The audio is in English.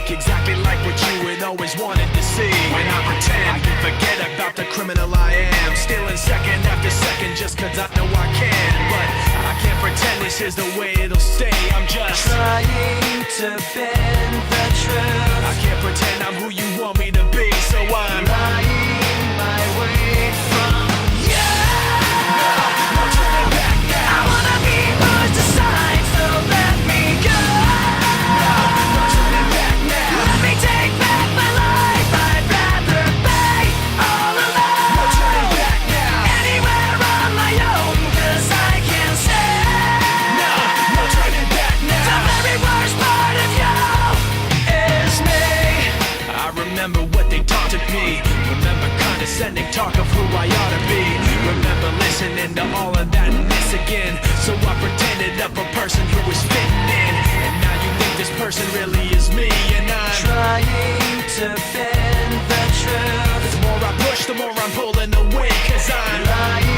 look exactly like what you had always wanted to see. When I pretend, I can forget about the criminal I am, stealing second after second just cause I know I can. But I can't pretend this is the way it'll stay. I'm just trying to bend the truth. I can't pretend I'm who you want me to be, so I'm lying my way from you. No turning back now. I wanna be who's decide, so let me go. No turning back now. Let me take back my life. I'd rather be all alone. No turning back now. Anywhere on my own, cause I can't stand. No turning back now. The very worst part of you is me. I remember what they taught to me. Remember condescending talk of who I ought to be. Remember listening to all of that and this again. So I pretended up a person who was fitting in. And now you think this person really is me. And I'm trying to bend the truth. the more I push, the more I'm pulling away. Cause I'm lying